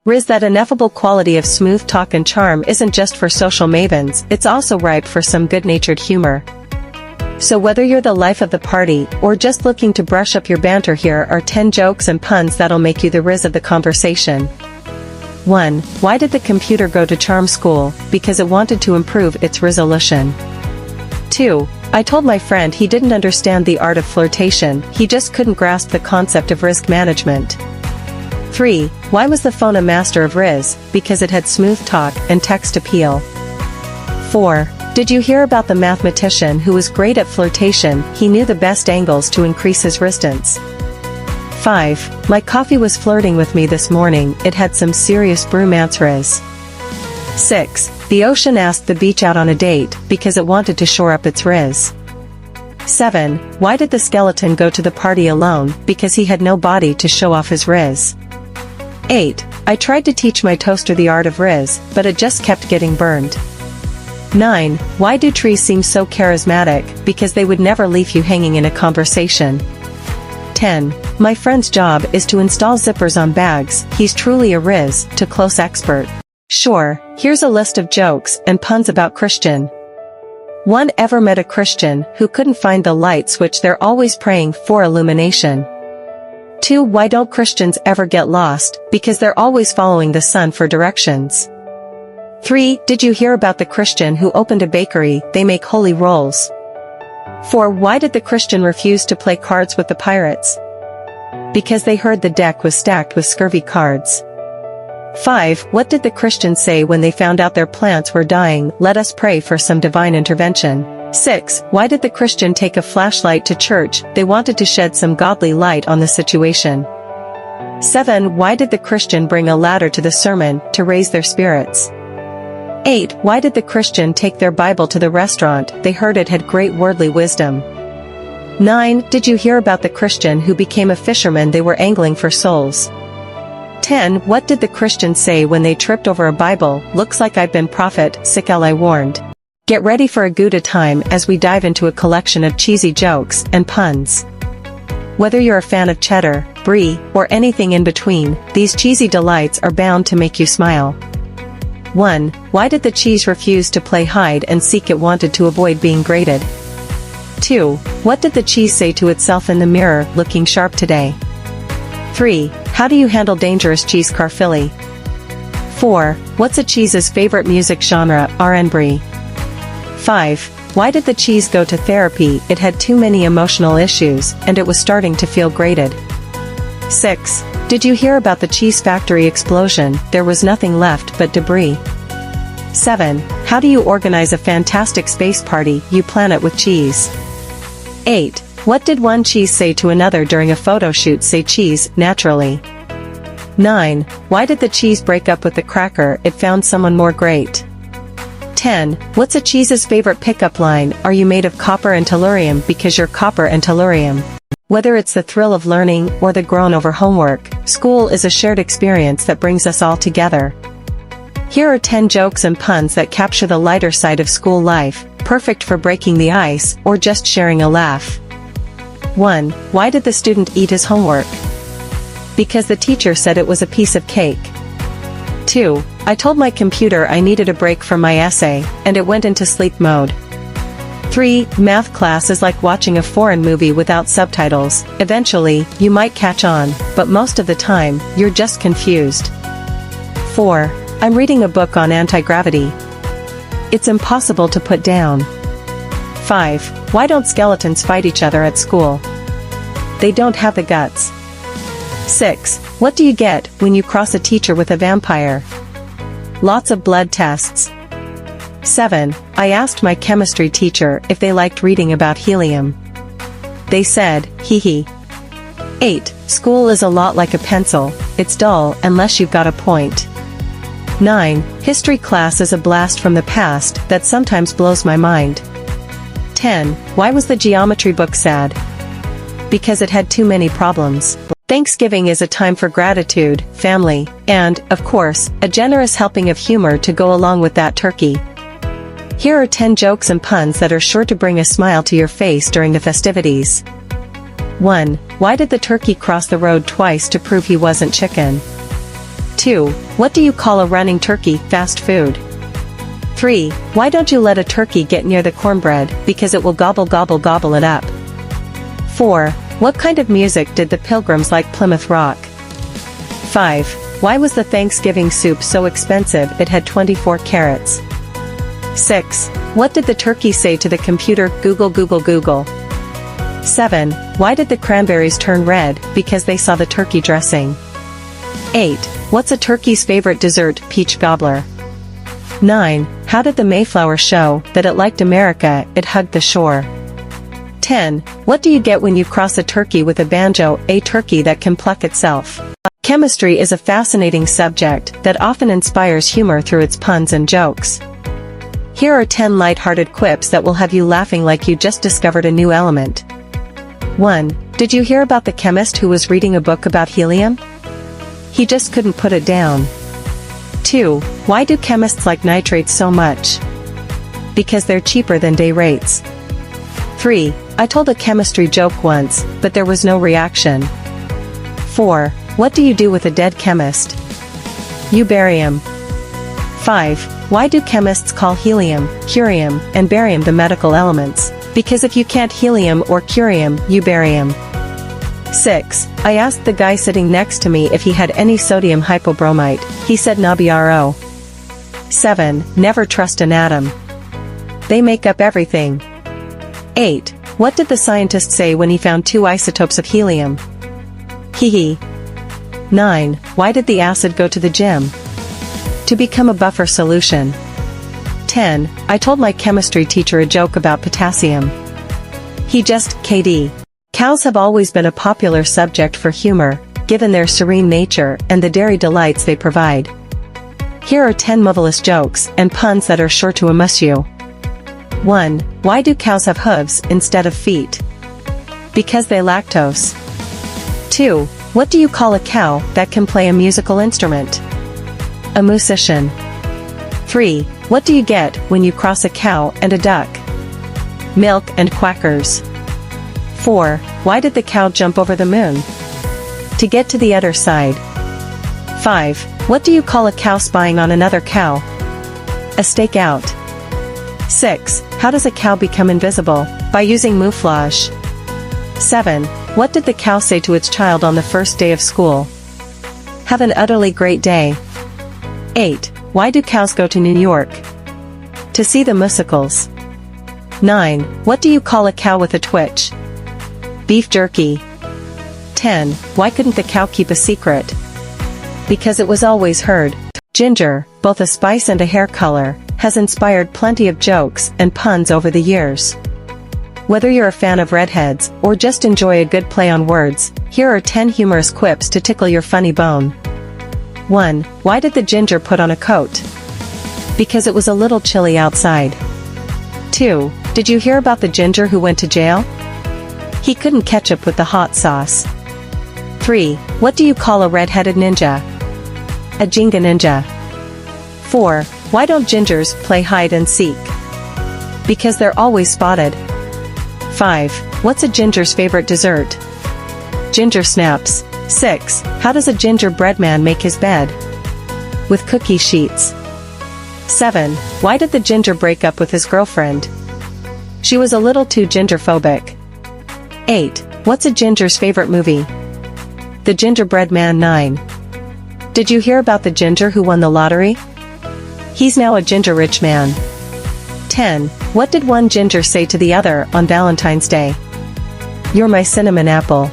Riz, that ineffable quality of smooth talk and charm isn't just for social mavens, it's also ripe for some good-natured humor. So whether you're the life of the party, or just looking to brush up your banter, here are 10 jokes and puns that'll make you the Riz of the conversation. 1. Why did the computer go to charm school? Because it wanted to improve its resolution. 2. I told my friend he didn't understand the art of flirtation, he just couldn't grasp the concept of risk management. 3. Why was the phone a master of Riz? Because it had smooth talk and text appeal. 4. Did you hear about the mathematician who was great at flirtation? He knew the best angles to increase his distance. 5. My coffee was flirting with me this morning, it had some serious bromance Riz. 6. The ocean asked the beach out on a date, because it wanted to shore up its Riz. 7. Why did the skeleton go to the party alone? Because he had no body to show off his Riz. 8. I tried to teach my toaster the art of Riz, but it just kept getting burned. 9. Why do trees seem so charismatic? Because they would never leave you hanging in a conversation. 10. My friend's job is to install zippers on bags, he's truly a Riz, to close expert. Sure, here's a list of jokes and puns about Christian. 1. Ever met a Christian who couldn't find the light switch? They're always praying for illumination. 2. Why don't Christians ever get lost? Because they're always following the sun for directions. 3. Did you hear about the Christian who opened a bakery? They make holy rolls. 4. Why did the Christian refuse to play cards with the pirates? Because they heard the deck was stacked with scurvy cards. 5. What did the Christians say when they found out their plants were dying? Let us pray for some divine intervention. 6. Why did the Christian take a flashlight to church? They wanted to shed some godly light on the situation. 7. Why did the Christian bring a ladder to the sermon? To raise their spirits. 8. Why did the Christian take their Bible to the restaurant? They heard it had great worldly wisdom. 9. Did you hear about the Christian who became a fisherman? They were angling for souls. 10. What did the Christian say when they tripped over a Bible? Looks like I've been prophet, sick I warned. Get ready for a Gouda time as we dive into a collection of cheesy jokes and puns. Whether you're a fan of cheddar, brie, or anything in between, these cheesy delights are bound to make you smile. 1. Why did the cheese refuse to play hide and seek? It wanted to avoid being grated. 2. What did the cheese say to itself in the mirror? Looking sharp today. 3. How do you handle dangerous cheese car Philly? 4. What's a cheese's favorite music genre? R&B. 5. Why did the cheese go to therapy? It had too many emotional issues, and it was starting to feel grated. 6. Did you hear about the cheese factory explosion? There was nothing left but debris. 7. How do you organize a fantastic space party? You plan it with cheese. 8. What did one cheese say to another during a photo shoot? Say cheese, naturally. 9. Why did the cheese break up with the cracker? It found someone more great. 10. What's a cheese's favorite pickup line? Are you made of copper and tellurium? Because you're copper and tellurium. Whether it's the thrill of learning or the groan over homework, school is a shared experience that brings us all together. Here are 10 jokes and puns that capture the lighter side of school life, perfect for breaking the ice or just sharing a laugh. 1. Why did the student eat his homework? Because the teacher said it was a piece of cake. 2. I told my computer I needed a break from my essay, and it went into sleep mode. 3. Math class is like watching a foreign movie without subtitles. Eventually, you might catch on, but most of the time, you're just confused. 4. I'm reading a book on anti-gravity. It's impossible to put down. 5. Why don't skeletons fight each other at school? They don't have the guts. 6. What do you get when you cross a teacher with a vampire? Lots of blood tests. 7. I asked my chemistry teacher if they liked reading about helium. They said, hee hee. 8. School is a lot like a pencil, it's dull unless you've got a point. 9. History class is a blast from the past that sometimes blows my mind. 10. Why was the geometry book sad? Because it had too many problems. Thanksgiving is a time for gratitude, family, and, of course, a generous helping of humor to go along with that turkey. Here are 10 jokes and puns that are sure to bring a smile to your face during the festivities. 1. Why did the turkey cross the road twice to prove he wasn't chicken? 2. What do you call a running turkey? Fast food. 3. Why don't you let a turkey get near the cornbread? Because it will gobble gobble gobble it up. 4. What kind of music did the Pilgrims like? Plymouth Rock. 5. Why was the Thanksgiving soup so expensive? It had 24 carrots. 6. What did the turkey say to the computer? Google Google Google. 7. Why did the cranberries turn red? Because they saw the turkey dressing. 8. What's a turkey's favorite dessert? Peach gobbler. 9. How did the Mayflower show that it liked America? It hugged the shore. 10. What do you get when you cross a turkey with a banjo? A turkey that can pluck itself. Chemistry is a fascinating subject that often inspires humor through its puns and jokes. Here are 10 light-hearted quips that will have you laughing like you just discovered a new element. 1. Did you hear about the chemist who was reading a book about helium? He just couldn't put it down. 2. Why do chemists like nitrates so much? Because they're cheaper than day rates. 3. I told a chemistry joke once, but there was no reaction. 4. What do you do with a dead chemist? You bury him. 5. Why do chemists call helium, curium, and barium the medical elements? Because if you can't helium or curium, you bury him. 6. I asked the guy sitting next to me if he had any sodium hypobromite. He said NaBRO. 7. Never trust an atom. They make up everything. 8. What did the scientist say when he found 2 isotopes of helium? Hee hee. 9. Why did the acid go to the gym? To become a buffer solution. 10. I told my chemistry teacher a joke about potassium. He just KD. Cows have always been a popular subject for humor, given their serene nature and the dairy delights they provide. Here are 10 marvelous jokes and puns that are sure to amuse you. 1. Why do cows have hooves instead of feet? Because they lactose. 2. What do you call a cow that can play a musical instrument? A musician. 3. What do you get when you cross a cow and a duck? Milk and quackers. 4. Why did the cow jump over the moon? To get to the other side. 5. What do you call a cow spying on another cow? A stakeout. 6. How does a cow become invisible? By using mouflage. 7. What did the cow say to its child on the first day of school? Have an utterly great day. 8. Why do cows go to New York? To see the musicals. 9. What do you call a cow with a twitch? Beef jerky. 10. Why couldn't the cow keep a secret? Because it was always heard. Ginger, both a spice and a hair color, has inspired plenty of jokes and puns over the years. Whether you're a fan of redheads or just enjoy a good play on words, here are 10 humorous quips to tickle your funny bone. 1. Why did the ginger put on a coat? Because it was a little chilly outside. 2. Did you hear about the ginger who went to jail? He couldn't catch up with the hot sauce. 3. What do you call a red-headed ninja? A Jenga ninja. 4. Why don't gingers play hide and seek? Because they're always spotted. 5. What's a ginger's favorite dessert? Ginger snaps. 6. How does a gingerbread man make his bed? With cookie sheets. 7. Why did the ginger break up with his girlfriend? She was a little too gingerphobic. 8. What's a ginger's favorite movie? The Gingerbread Man 9. Did you hear about the ginger who won the lottery? He's now a ginger rich man. 10. What did one ginger say to the other on Valentine's Day? You're my cinnamon apple.